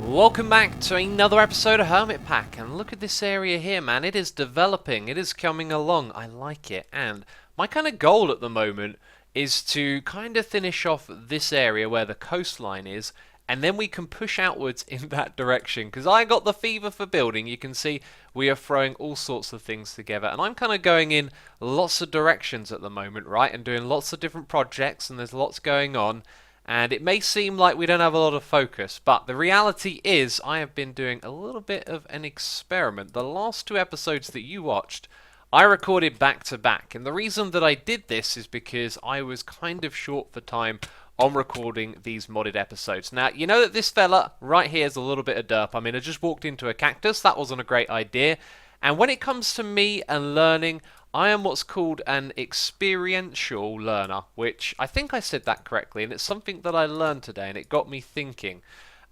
Welcome back to another episode of Hermitpack, and look at this area here, man. It is developing, it is coming along, I like it, and my kind of goal at the moment is to kind of finish off this area where the coastline is, and then we can push outwards in that direction, because I got the fever for building. You can see we are throwing all sorts of things together, and I'm kind of going in lots of directions at the moment, right, and doing lots of different projects, and there's lots going on. And it may seem like we don't have a lot of focus, but the reality is I have been doing a little bit of an experiment. The last two episodes that you watched, I recorded back to back. And the reason that I did this is because I was kind of short for time on recording these modded episodes. Now, you know that this fella right here is a little bit of derp. I mean, I just walked into a cactus. That wasn't a great idea. And when it comes to me and learning, I am what's called an experiential learner, which I think I said that correctly, and it's something that I learned today, and it got me thinking.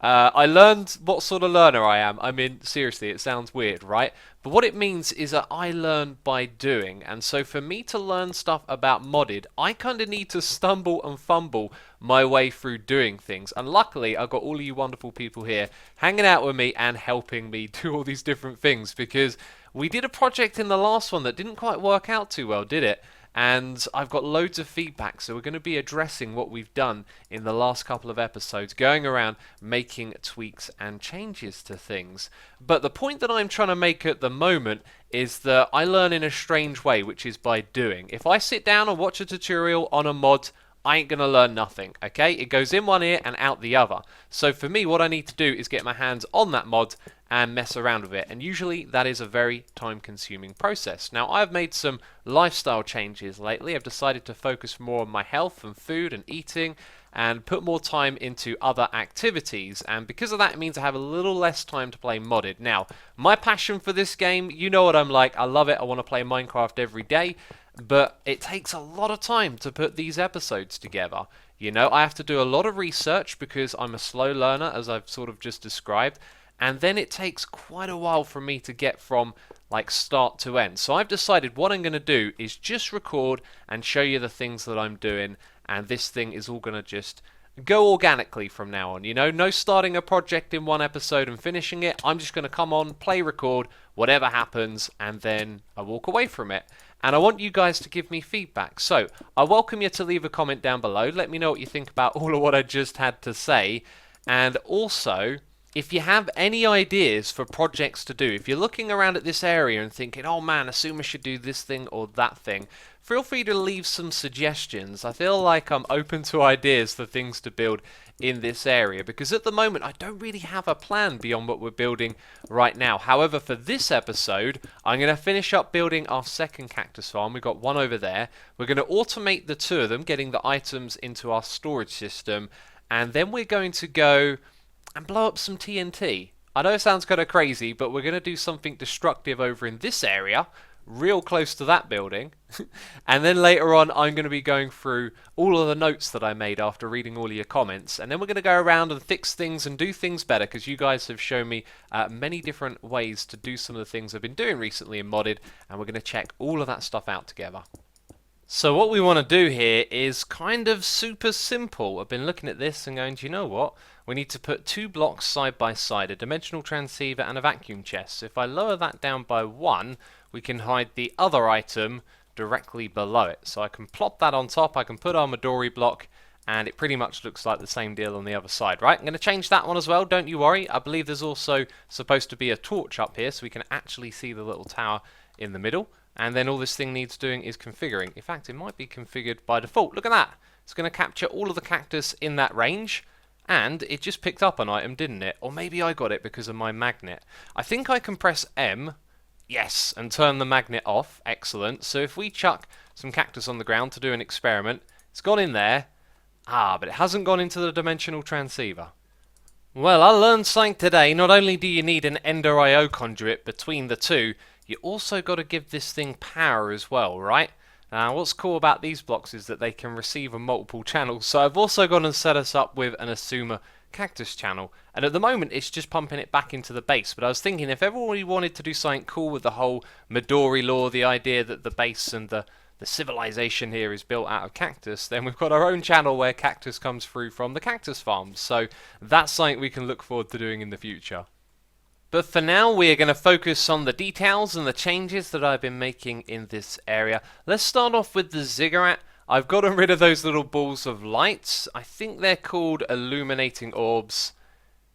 I learned what sort of learner I am. I mean, seriously, it sounds weird, right? But what it means is that I learn by doing, and so for me to learn stuff about modded, I kind of need to stumble and fumble my way through doing things. And luckily, I've got all of you wonderful people here hanging out with me and helping me do all these different things, because we did a project in the last one that didn't quite work out too well, did it? And I've got loads of feedback, so we're going to be addressing what we've done in the last couple of episodes, going around making tweaks and changes to things. But the point that I'm trying to make at the moment is that I learn in a strange way, which is by doing. If I sit down and watch a tutorial on a mod, I ain't going to learn nothing, okay? It goes in one ear and out the other. So for me, what I need to do is get my hands on that mod and mess around with it. And usually that is a very time-consuming process. Now, I've made some lifestyle changes lately. I've decided to focus more on my health and food and eating and put more time into other activities. And because of that, it means I have a little less time to play modded. Now, my passion for this game, you know what I'm like. I love it. I want to play Minecraft every day. But it takes a lot of time to put these episodes together. You know, I have to do a lot of research because I'm a slow learner, as I've sort of just described. And then it takes quite a while for me to get from like start to end. So I've decided what I'm going to do is just record and show you the things that I'm doing. And this thing is all going to just go organically from now on. You know, no starting a project in one episode and finishing it. I'm just going to come on, play, record, whatever happens, and then I walk away from it. And I want you guys to give me feedback. So I welcome you to leave a comment down below. Let me know what you think about all of what I just had to say. And also, if you have any ideas for projects to do, if you're looking around at this area and thinking, oh man, Asuma should do this thing or that thing, feel free to leave some suggestions. I feel like I'm open to ideas for things to build in this area, because at the moment I don't really have a plan beyond what we're building right now. However, for this episode, I'm going to finish up building our second cactus farm. We've got one over there. We're going to automate the two of them, getting the items into our storage system, and then we're going to go and blow up some TNT. I know it sounds kind of crazy, but we're going to do something destructive over in this area, real close to that building. And then later on, I'm going to be going through all of the notes that I made after reading all of your comments. And then we're going to go around and fix things and do things better, because you guys have shown me many different ways to do some of the things I've been doing recently in modded. And we're going to check all of that stuff out together. So what we want to do here is kind of super simple. I've been looking at this and going, do you know what? We need to put two blocks side by side, a dimensional transceiver and a vacuum chest. So if I lower that down by one, we can hide the other item directly below it. So I can plop that on top, I can put our Midori block, and it pretty much looks like the same deal on the other side, right? I'm going to change that one as well, don't you worry. I believe there's also supposed to be a torch up here so we can actually see the little tower in the middle. And then all this thing needs doing is configuring. In fact, it might be configured by default. Look at that. It's going to capture all of the cactus in that range. And it just picked up an item, didn't it? Or maybe I got it because of my magnet. I think I can press M, yes, and turn the magnet off. Excellent. So if we chuck some cactus on the ground to do an experiment, it's gone in there. Ah, but it hasn't gone into the dimensional transceiver. Well, I learned something today. Not only do you need an Ender IO conduit between the two, you also got to give this thing power as well, right? Now, what's cool about these blocks is that they can receive on multiple channels. So I've also gone and set us up with an Asuma cactus channel. And at the moment, it's just pumping it back into the base. But I was thinking, if everybody wanted to do something cool with the whole Midori lore, the idea that the base and the the civilization here is built out of cactus, then we've got our own channel where cactus comes through from the cactus farms. So that's something we can look forward to doing in the future. But for now, we are going to focus on the details and the changes that I've been making in this area. Let's start off with the ziggurat. I've gotten rid of those little balls of lights. I think they're called illuminating orbs.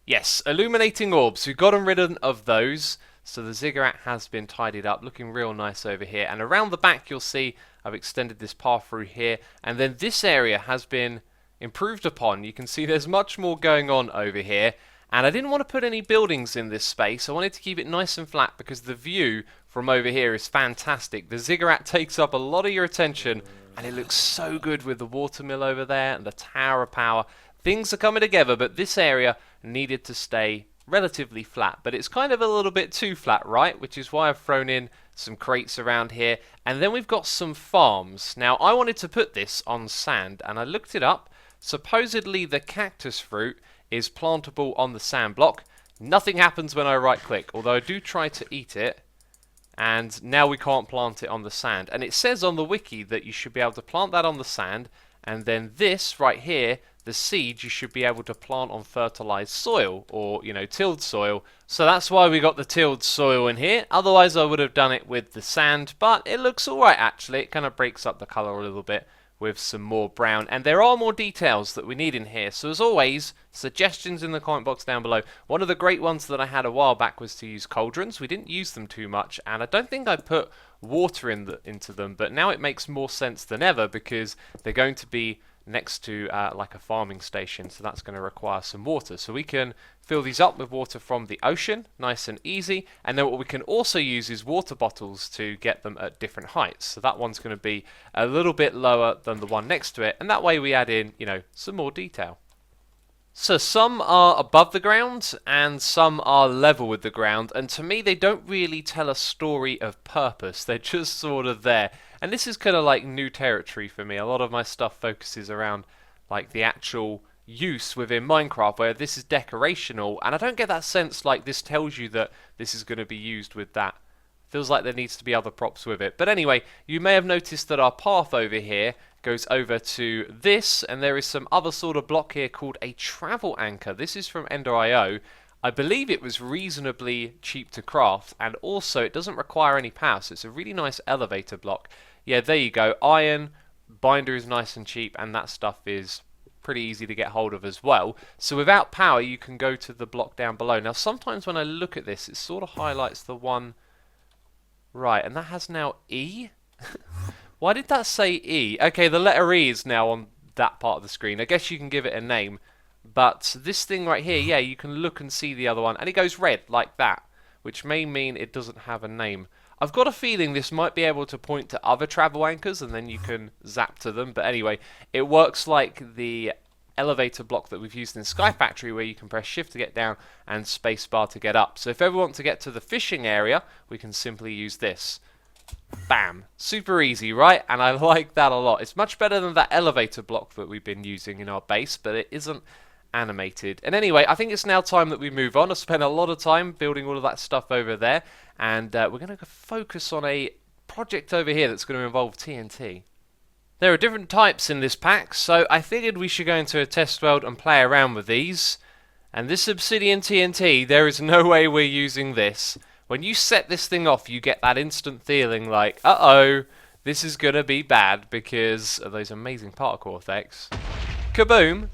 Yes, illuminating orbs. We've gotten rid of those. So the ziggurat has been tidied up, looking real nice over here. And around the back, you'll see I've extended this path through here. And then this area has been improved upon. You can see there's much more going on over here. And I didn't want to put any buildings in this space. I wanted to keep it nice and flat because the view from over here is fantastic. The ziggurat takes up a lot of your attention, and it looks so good with the watermill over there and the tower of power. Things are coming together, but this area needed to stay relatively flat. But it's kind of a little bit too flat, right? Which is why I've thrown in some crates around here. And then we've got some farms. Now, I wanted to put this on sand, and I looked it up. Supposedly, the cactus fruit is plantable on the sand block. Nothing happens when I right click, although I do try to eat it, and now we can't plant it on the sand. And it says on the wiki that you should be able to plant that on the sand, and then this right here, the seed, you should be able to plant on fertilized soil, or, you know, tilled soil. So that's why we got the tilled soil in here. Otherwise I would have done it with the sand, but it looks alright actually. It kind of breaks up the color a little bit with some more brown, and there are more details that we need in here. So as always, suggestions in the comment box down below. One of the great ones that I had a while back was to use cauldrons. We didn't use them too much, and I don't think I put water into them, but now it makes more sense than ever because they're going to be next to like a farming station, so that's going to require some water. So we can fill these up with water from the ocean, nice and easy, and then what we can also use is water bottles to get them at different heights. So that one's going to be a little bit lower than the one next to it, and that way we add in, you know, some more detail. So some are above the ground and some are level with the ground, and to me they don't really tell a story of purpose. They're just sort of there. And this is kind of like new territory for me. A lot of my stuff focuses around like the actual use within Minecraft, where this is decorational, and I don't get that sense like this tells you that this is going to be used with that. Feels like there needs to be other props with it. But anyway, you may have noticed that our path over here goes over to this, and there is some other sort of block here called a travel anchor. This is from Ender.io. I believe it was reasonably cheap to craft, and also it doesn't require any power, so it's a really nice elevator block. Yeah, there you go. Iron, binder is nice and cheap, and that stuff is pretty easy to get hold of as well. So without power, you can go to the block down below. Now, sometimes when I look at this, it sort of highlights the one... Right, and that has now E? Why did that say E? Okay, the letter E is now on that part of the screen. I guess you can give it a name. But this thing right here, yeah, you can look and see the other one. And it goes red, like that. Which may mean it doesn't have a name. I've got a feeling this might be able to point to other travel anchors, and then you can zap to them. But anyway, it works like the elevator block that we've used in Sky Factory, where you can press shift to get down and spacebar to get up. So if ever we want to get to the fishing area, we can simply use this. Bam! Super easy, right? And I like that a lot. It's much better than that elevator block that we've been using in our base, but it isn't animated. And anyway, I think it's now time that we move on. I've spent a lot of time building all of that stuff over there, and we're going to focus on a project over here that's going to involve TNT. There are different types in this pack, so I figured we should go into a test world and play around with these. And this obsidian TNT, there is no way we're using this. When you set this thing off, you get that instant feeling like, uh-oh, this is going to be bad because of those amazing particle effects. Kaboom!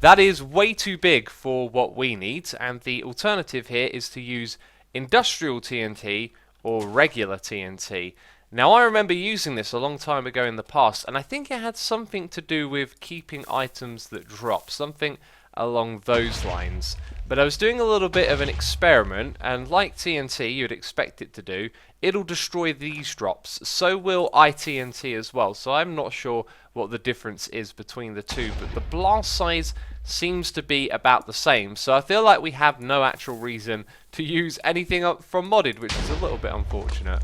That is way too big for what we need, and the alternative here is to use industrial TNT or regular TNT. Now, I remember using this a long time ago in the past, and I think it had something to do with keeping items that drop, something along those lines. But I was doing a little bit of an experiment, and like TNT you'd expect it to do, it'll destroy these drops. So will iTNT as well, so I'm not sure what the difference is between the two, but the blast size seems to be about the same, so I feel like we have no actual reason to use anything up from modded, which is a little bit unfortunate.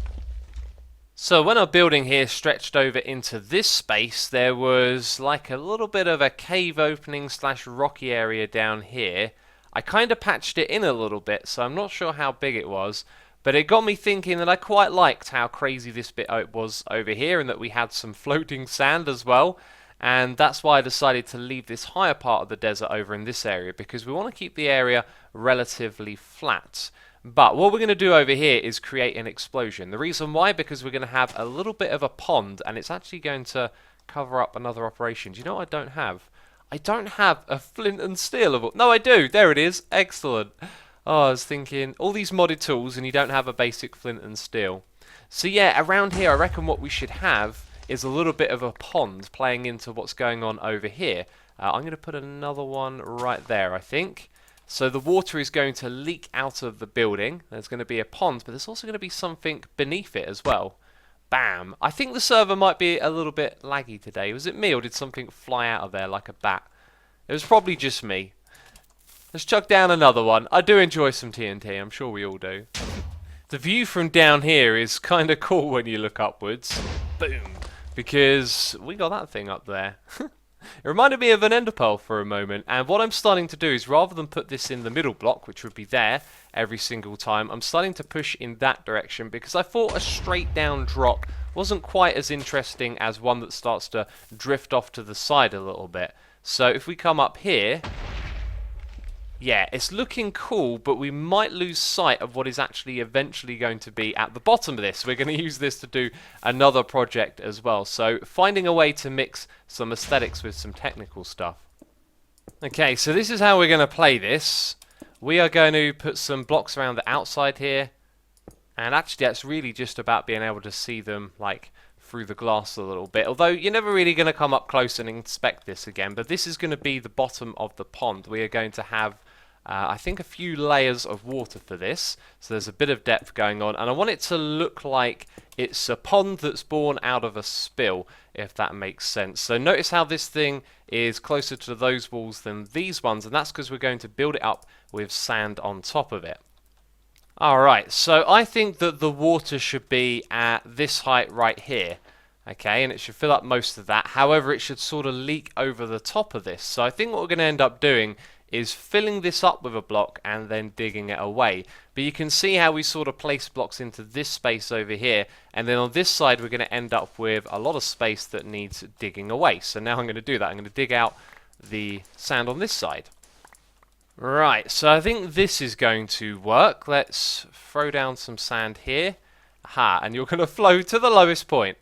So when our building here stretched over into this space, there was like a little bit of a cave opening slash rocky area down here. I kind of patched it in a little bit, so I'm not sure how big it was, But it got me thinking that I quite liked how crazy this bit was over here, and that we had some floating sand as well. And that's why I decided to leave this higher part of the desert over in this area, because we want to keep the area relatively flat. But what we're going to do over here is create an explosion. The reason why, because we're going to have a little bit of a pond, and it's actually going to cover up another operation. Do you know what I don't have? I don't have a flint and steel. No, I do. There it is. Excellent. Oh, I was thinking, all these modded tools and you don't have a basic flint and steel. So yeah, around here I reckon what we should have is a little bit of a pond playing into what's going on over here. I'm going to put another one right there, I think. So the water is going to leak out of the building. There's going to be a pond, but there's also going to be something beneath it as well. Bam! I think the server might be a little bit laggy today. Was it me, or did something fly out of there like a bat? It was probably just me. Let's chuck down another one. I do enjoy some TNT, I'm sure we all do. The view from down here is kind of cool when you look upwards. Boom! Because we got that thing up there. It reminded me of an ender pearl for a moment, and what I'm starting to do is, rather than put this in the middle block, which would be there every single time, I'm starting to push in that direction, because I thought a straight down drop wasn't quite as interesting as one that starts to drift off to the side a little bit. So if we come up here, yeah, it's looking cool, but we might lose sight of what is actually eventually going to be at the bottom of this. We're going to use this to do another project as well. So finding a way to mix some aesthetics with some technical stuff. Okay, so this is how we're going to play this. We are going to put some blocks around the outside here. And actually that's really just about being able to see them like through the glass a little bit. Although you're never really going to come up close and inspect this again. But this is going to be the bottom of the pond. We are going to have I think a few layers of water for this, so there's a bit of depth going on, and I want it to look like it's a pond that's born out of a spill, if that makes sense. So notice how this thing is closer to those walls than these ones, and that's because we're going to build it up with sand on top of it. Alright, so I think that the water should be at this height right here. Okay, and it should fill up most of that. However, it should sort of leak over the top of this. So I think what we're going to end up doing is filling this up with a block and then digging it away. But you can see how we sort of place blocks into this space over here, and then on this side we're going to end up with a lot of space that needs digging away. So now I'm going to do that. I'm going to dig out the sand on this side. Right, so I think this is going to work. Let's throw down some sand here. Aha, and you're going to flow to the lowest point.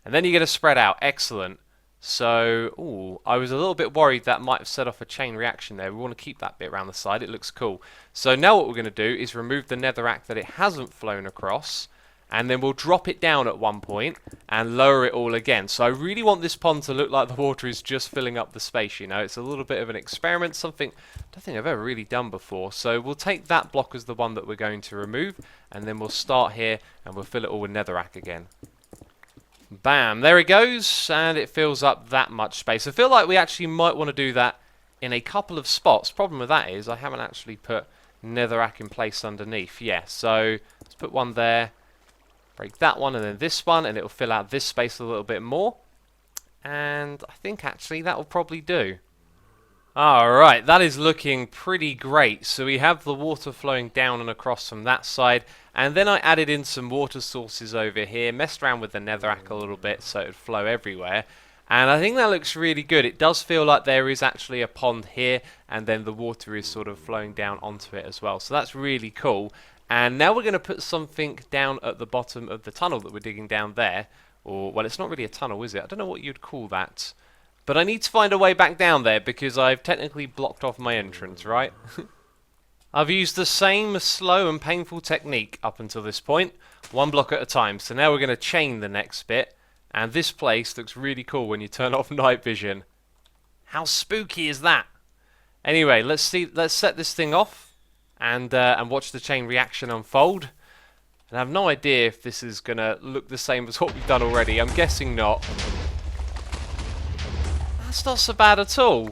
And then you're going to spread out. Excellent. So, ooh, I was a little bit worried that might have set off a chain reaction there. We want to keep that bit around the side. It looks cool. So now what we're going to do is remove the netherrack that it hasn't flown across, and then we'll drop it down at one point and lower it all again. So I really want this pond to look like the water is just filling up the space, you know. It's a little bit of an experiment, something I don't think I've ever really done before. So we'll take that block as the one that we're going to remove, and then we'll start here and we'll fill it all with netherrack again. Bam, there it goes, and it fills up that much space. I feel like we actually might want to do that in a couple of spots. Problem with that is I haven't actually put netherrack in place underneath. Yeah, so let's put one there, break that one, and then this one, and it'll fill out this space a little bit more. And I think actually that will probably do. Alright, that is looking pretty great. So we have the water flowing down and across from that side, and then I added in some water sources over here, messed around with the netherrack a little bit so it would flow everywhere, and I think that looks really good. It does feel like there is actually a pond here, and then the water is sort of flowing down onto it as well, so that's really cool. And now we're going to put something down at the bottom of the tunnel that we're digging down there, or, well, it's not really a tunnel, is it? I don't know what you'd call that. But I need to find a way back down there because I've technically blocked off my entrance, right? I've used the same slow and painful technique up until this point, one block at a time. So now we're going to chain the next bit, and this place looks really cool when you turn off night vision. How spooky is that? Anyway, let's set this thing off and watch the chain reaction unfold. And I have no idea if this is going to look the same as what we've done already. I'm guessing not. That's not so bad at all.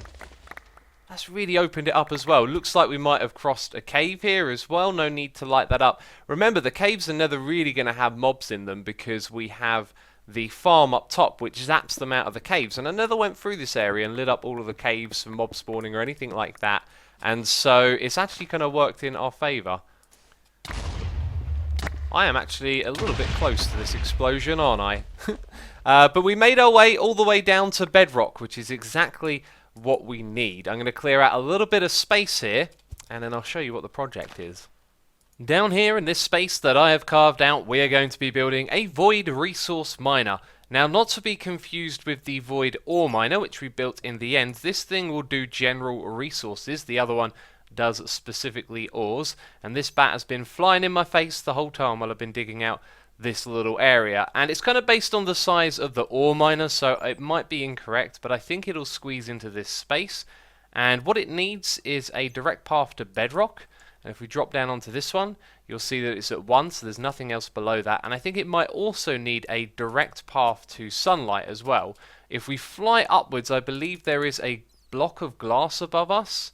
That's really opened it up as well. Looks like we might have crossed a cave here as well. No need to light that up. Remember, the caves are never really going to have mobs in them because we have the farm up top which zaps them out of the caves. And I never went through this area and lit up all of the caves for mob spawning or anything like that. And so it's actually kind of worked in our favour. I am actually a little bit close to this explosion, aren't I? But we made our way all the way down to bedrock, which is exactly what we need. I'm going to clear out a little bit of space here, and then I'll show you what the project is. Down here in this space that I have carved out, we are going to be building a void resource miner. Now, not to be confused with the void ore miner, which we built in the end. This thing will do general resources. The other one does specifically ores. And this bat has been flying in my face the whole time while I've been digging out this little area. And it's kind of based on the size of the ore miner, so it might be incorrect, but I think it'll squeeze into this space. And what it needs is a direct path to bedrock. And if we drop down onto this one, you'll see that it's at 1, so there's nothing else below that. And I think it might also need a direct path to sunlight as well. If we fly upwards, I believe there is a block of glass above us.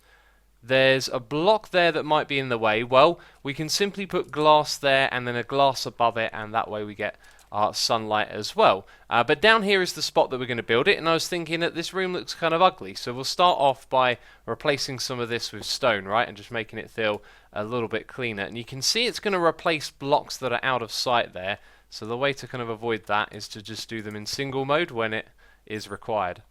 There's a block there that might be in the way. Well, we can simply put glass there and then a glass above it, and that way we get our sunlight as well. But down here is the spot that we're going to build it, and I was thinking that this room looks kind of ugly, so we'll start off by replacing some of this with stone, right, and just making it feel a little bit cleaner. And you can see it's going to replace blocks that are out of sight there, so the way to kind of avoid that is to just do them in single mode when it is required.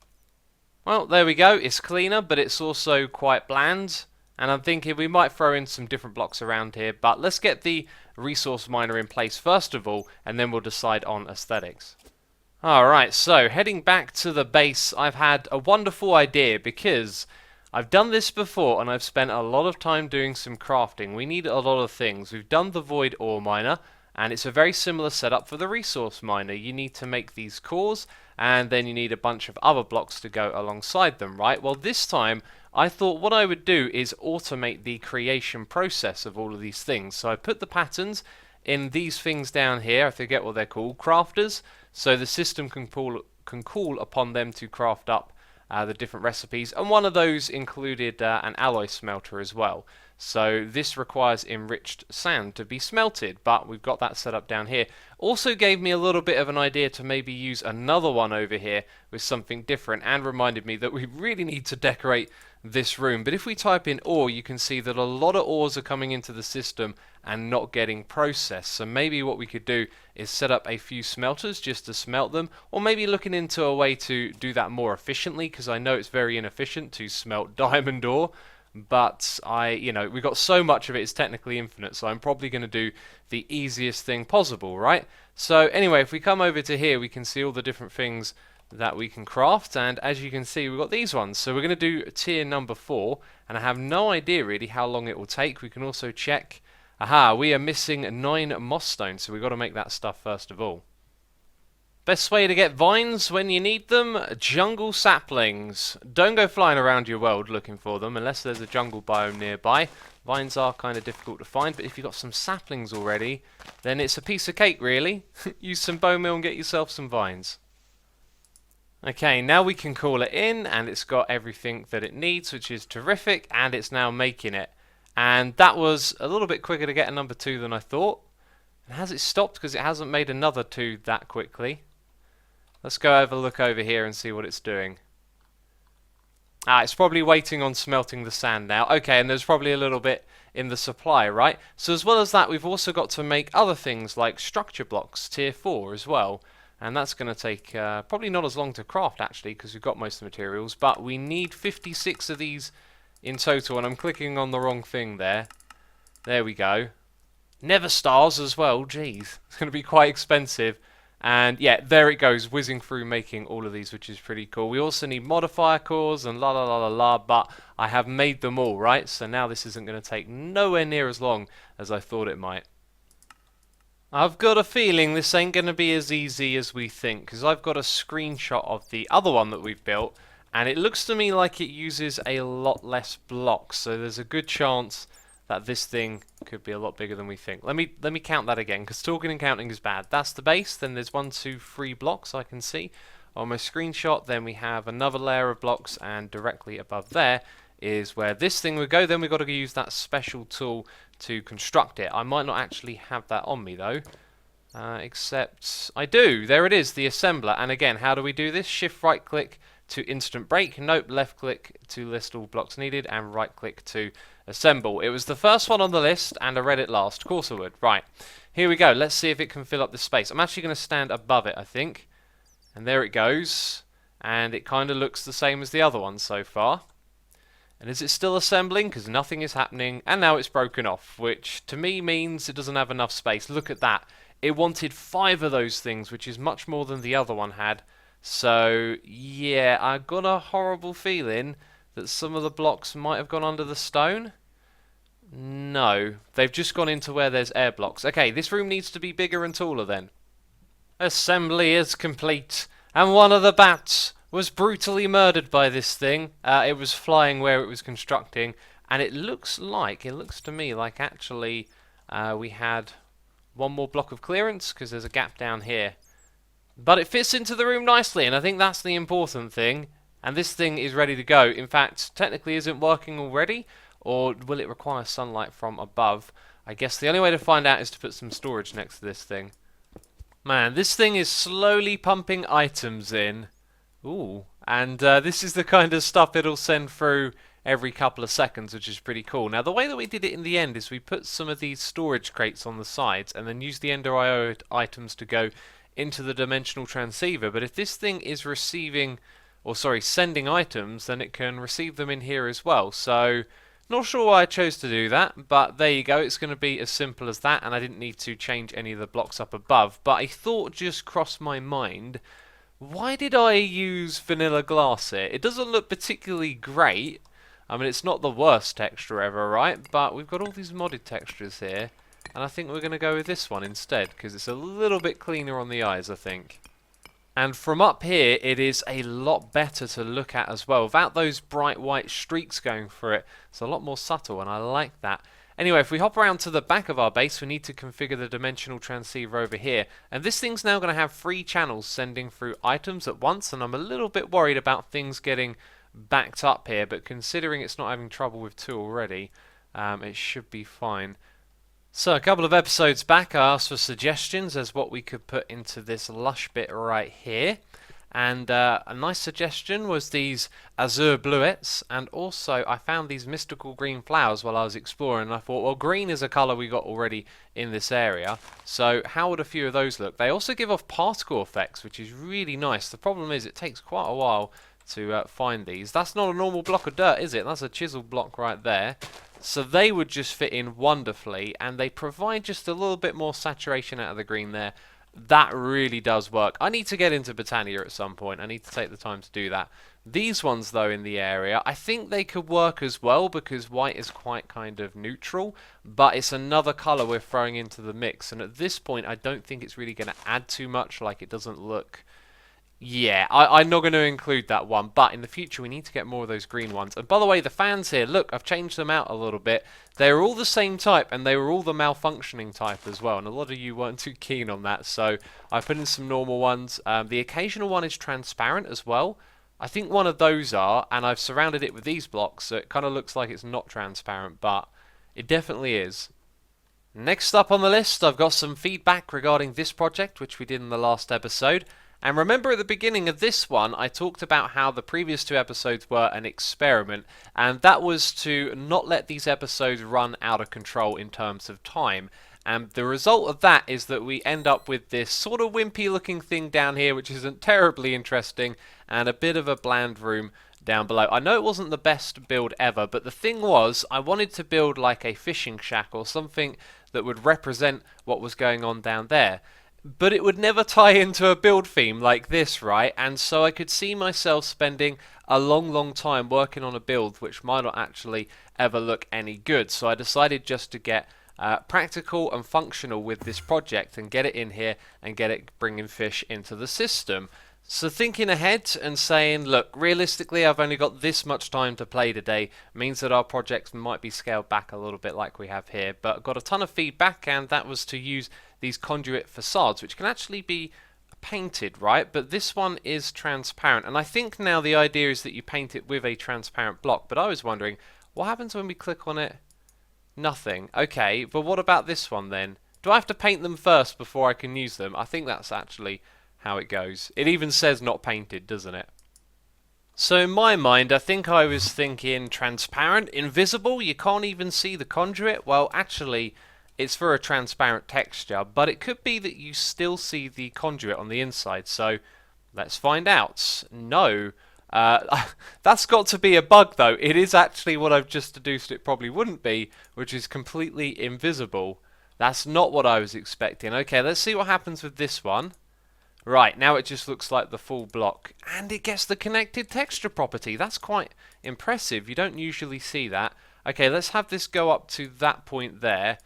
Well, there we go. It's cleaner, but it's also quite bland. And I'm thinking we might throw in some different blocks around here, but let's get the resource miner in place first of all, and then we'll decide on aesthetics. Alright, so heading back to the base, I've had a wonderful idea because I've done this before and I've spent a lot of time doing some crafting. We need a lot of things. We've done the void ore miner, and it's a very similar setup for the resource miner. You need to make these cores, and then you need a bunch of other blocks to go alongside them, right? Well, this time I thought what I would do is automate the creation process of all of these things. So I put the patterns in these things down here. I forget what they're called, crafters, so the system can call upon them to craft up the different recipes, and one of those included an alloy smelter as well. So this requires enriched sand to be smelted, but we've got that set up down here. Also gave me a little bit of an idea to maybe use another one over here with something different, and reminded me that we really need to decorate this room. But if we type in ore, you can see that a lot of ores are coming into the system and not getting processed. So maybe what we could do is set up a few smelters just to smelt them, or maybe looking into a way to do that more efficiently, because I know it's very inefficient to smelt diamond ore. But we got so much of it, it's technically infinite, so I'm probably going to do the easiest thing possible, right? So anyway, if we come over to here, we can see all the different things that we can craft, and as you can see, we've got these ones. So we're going to do tier number 4, and I have no idea really how long it will take. We can also check. Aha, we are missing 9 moss stones, so we've got to make that stuff first of all. Best way to get vines when you need them, jungle saplings. Don't go flying around your world looking for them unless there's a jungle biome nearby. Vines are kind of difficult to find, but if you've got some saplings already, then it's a piece of cake really. Use some bone meal and get yourself some vines. Okay, now we can call it in, and it's got everything that it needs, which is terrific, and it's now making it. And that was a little bit quicker to get a number 2 than I thought. And has it stopped because it hasn't made another 2 that quickly? Let's go have a look over here and see what it's doing. It's probably waiting on smelting the sand now. Okay, and there's probably a little bit in the supply, right? So as well as that, we've also got to make other things like structure blocks, tier 4 as well. And that's going to take probably not as long to craft actually, because we've got most of the materials. But we need 56 of these in total, and I'm clicking on the wrong thing there. There we go. Never stars as well, geez. It's going to be quite expensive. And yeah, there it goes, whizzing through making all of these, which is pretty cool. We also need modifier cores and la la la la la, but I have made them all, right? So now this isn't going to take nowhere near as long as I thought it might. I've got a feeling this ain't going to be as easy as we think, because I've got a screenshot of the other one that we've built, and it looks to me like it uses a lot less blocks, so there's a good chance that this thing could be a lot bigger than we think. Let me count that again, because talking and counting is bad. That's the base, then there's 1, 2, 3 blocks I can see on my screenshot, then we have another layer of blocks, and directly above there is where this thing would go. Then we've got to use that special tool to construct it. I might not actually have that on me though, except I do. There it is, the assembler. And again, how do we do this? Shift right click to instant break. Nope, left click to list all blocks needed, and right click to assemble. It was the first one on the list, and I read it last. Of course I would. Right, here we go. Let's see if it can fill up the space. I'm actually going to stand above it, I think. And there it goes. And it kind of looks the same as the other one so far. And is it still assembling? Because nothing is happening. And now it's broken off, which to me means it doesn't have enough space. Look at that. It wanted 5 of those things, which is much more than the other one had. So, yeah, I got a horrible feeling that some of the blocks might have gone under the stone. No, they've just gone into where there's air blocks. Okay, this room needs to be bigger and taller then. Assembly is complete, and one of the bats was brutally murdered by this thing. It was flying where it was constructing, and it looks to me like actually we had one more block of clearance, because there's a gap down here. But it fits into the room nicely, and I think that's the important thing. And this thing is ready to go. In fact, technically isn't working already, or will it require sunlight from above? I guess the only way to find out is to put some storage next to this thing. Man, this thing is slowly pumping items in. Ooh, and this is the kind of stuff it'll send through every couple of seconds, which is pretty cool. Now, the way that we did it in the end is we put some of these storage crates on the sides and then used the Ender IO items to go into the dimensional transceiver. But if this thing is sending items, then it can receive them in here as well. So, not sure why I chose to do that, but there you go. It's going to be as simple as that, and I didn't need to change any of the blocks up above. But a thought just crossed my mind. Why did I use vanilla glass here? It doesn't look particularly great. I mean, it's not the worst texture ever, right? But we've got all these modded textures here, and I think we're going to go with this one instead, because it's a little bit cleaner on the eyes, I think. And from up here, it is a lot better to look at as well. Without those bright white streaks going through it, it's a lot more subtle, and I like that. Anyway, if we hop around to the back of our base, we need to configure the dimensional transceiver over here. And this thing's now going to have 3 channels sending through items at once, and I'm a little bit worried about things getting backed up here, but considering it's not having trouble with 2 already, it should be fine. So a couple of episodes back I asked for suggestions as what we could put into this lush bit right here, and a nice suggestion was these azure bluets, and also I found these mystical green flowers while I was exploring, and I thought, well, green is a colour we got already in this area, so how would a few of those look? They also give off particle effects, which is really nice. The problem is it takes quite a while to find these. That's not a normal block of dirt, is it? That's a chiseled block right there. So they would just fit in wonderfully, and they provide just a little bit more saturation out of the green there. That really does work. I need to get into Botania at some point. I need to take the time to do that. These ones, though, in the area, I think they could work as well, because white is quite kind of neutral, but it's another colour we're throwing into the mix, and at this point I don't think it's really going to add too much. Like, it doesn't look... Yeah, I'm not going to include that one, but in the future we need to get more of those green ones. And by the way, the fans here, look, I've changed them out a little bit. They're all the same type, and they were all the malfunctioning type as well, and a lot of you weren't too keen on that, so I put in some normal ones. The occasional one is transparent as well. I think one of those are, and I've surrounded it with these blocks, so it kind of looks like it's not transparent, but it definitely is. Next up on the list, I've got some feedback regarding this project, which we did in the last episode. And remember at the beginning of this one, I talked about how the previous 2 episodes were an experiment, and that was to not let these episodes run out of control in terms of time. And the result of that is that we end up with this sort of wimpy looking thing down here, which isn't terribly interesting, and a bit of a bland room down below. I know it wasn't the best build ever, but the thing was, I wanted to build like a fishing shack or something that would represent what was going on down there. But it would never tie into a build theme like this, right? And so I could see myself spending a long time working on a build which might not actually ever look any good. So I decided just to get practical and functional with this project and get it in here and get it bringing fish into the system. So thinking ahead and saying, look, realistically I've only got this much time to play today means that our projects might be scaled back a little bit like we have here, but got a ton of feedback, and that was to use these conduit facades, which can actually be painted, right? But this one is transparent, and I think now the idea is that you paint it with a transparent block, but I was wondering, what happens when we click on it? Nothing. Okay, but what about this one then? Do I have to paint them first before I can use them? I think that's actually how it goes. It even says not painted, doesn't it? So in my mind, I think I was thinking transparent, invisible, you can't even see the conduit. Well, actually, it's for a transparent texture, but it could be that you still see the conduit on the inside. So let's find out. No. That's got to be a bug though. It is actually what I've just deduced it probably wouldn't be, which is completely invisible. That's not what I was expecting. Okay, let's see what happens with this one. Right, now it just looks like the full block. And it gets the connected texture property. That's quite impressive. You don't usually see that. Okay, let's have this go up to that point there.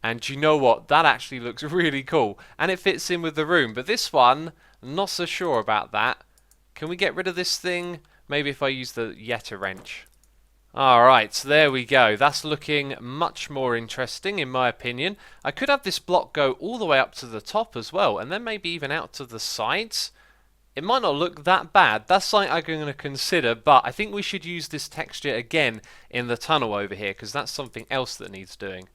And you know what? That actually looks really cool. And it fits in with the room. But this one, not so sure about that. Can we get rid of this thing? Maybe if I use the Yeta wrench. Alright, so there we go. That's looking much more interesting in my opinion. I could have this block go all the way up to the top as well, and then maybe even out to the sides. It might not look that bad. That's something I'm going to consider, but I think we should use this texture again in the tunnel over here, because that's something else that needs doing.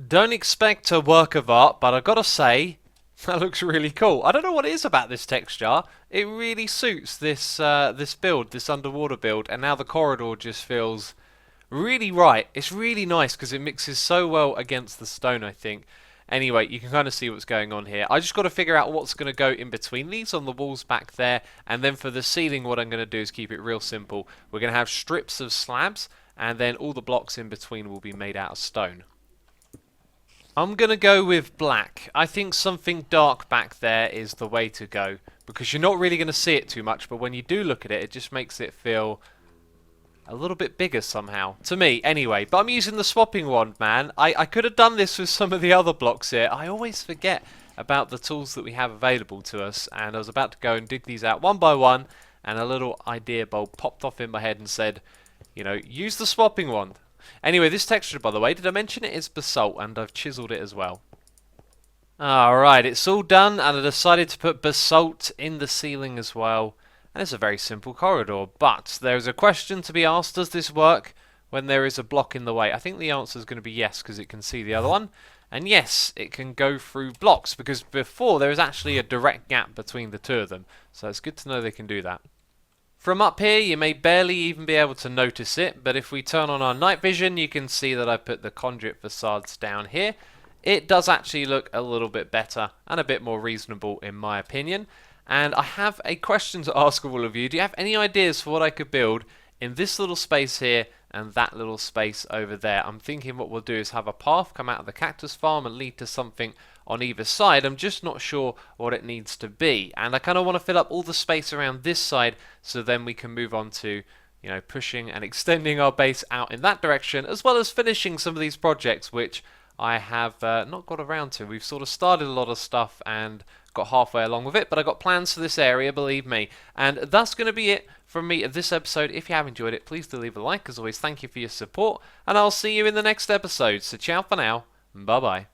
Don't expect a work of art, but I've got to say, that looks really cool. I don't know what it is about this texture. It really suits this this build, this underwater build, and now the corridor just feels really right. It's really nice because it mixes so well against the stone, I think. Anyway, you can kind of see what's going on here. I just got to figure out what's going to go in between these on the walls back there, and then for the ceiling what I'm going to do is keep it real simple. We're going to have strips of slabs, and then all the blocks in between will be made out of stone. I'm going to go with black. I think something dark back there is the way to go, because you're not really going to see it too much, but when you do look at it, it just makes it feel a little bit bigger somehow. To me, anyway. But I'm using the swapping wand, man. I could have done this with some of the other blocks here. I always forget about the tools that we have available to us, and I was about to go and dig these out one by one, and a little idea bulb popped off in my head and said, you know, use the swapping wand. Anyway, this texture, by the way, did I mention it is basalt, and I've chiseled it as well. Alright, it's all done, and I decided to put basalt in the ceiling as well. And it's a very simple corridor, but there's a question to be asked: does this work when there is a block in the way? I think the answer is going to be yes, because it can see the other one. And yes, it can go through blocks, because before there was actually a direct gap between the two of them. So it's good to know they can do that. From up here, you may barely even be able to notice it, but if we turn on our night vision, you can see that I put the conduit facades down here. It does actually look a little bit better and a bit more reasonable in my opinion. And I have a question to ask all of you. Do you have any ideas for what I could build in this little space here and that little space over there? I'm thinking what we'll do is have a path come out of the cactus farm and lead to something on either side. I'm just not sure what it needs to be, and I kind of want to fill up all the space around this side so then we can move on to, you know, pushing and extending our base out in that direction, as well as finishing some of these projects which I have not got around to. We've sort of started a lot of stuff and got halfway along with it, but I got plans for this area, believe me. And that's going to be it from me of this episode. If you have enjoyed it, please do leave a like. As always, thank you for your support, and I'll see you in the next episode. So ciao for now, bye bye.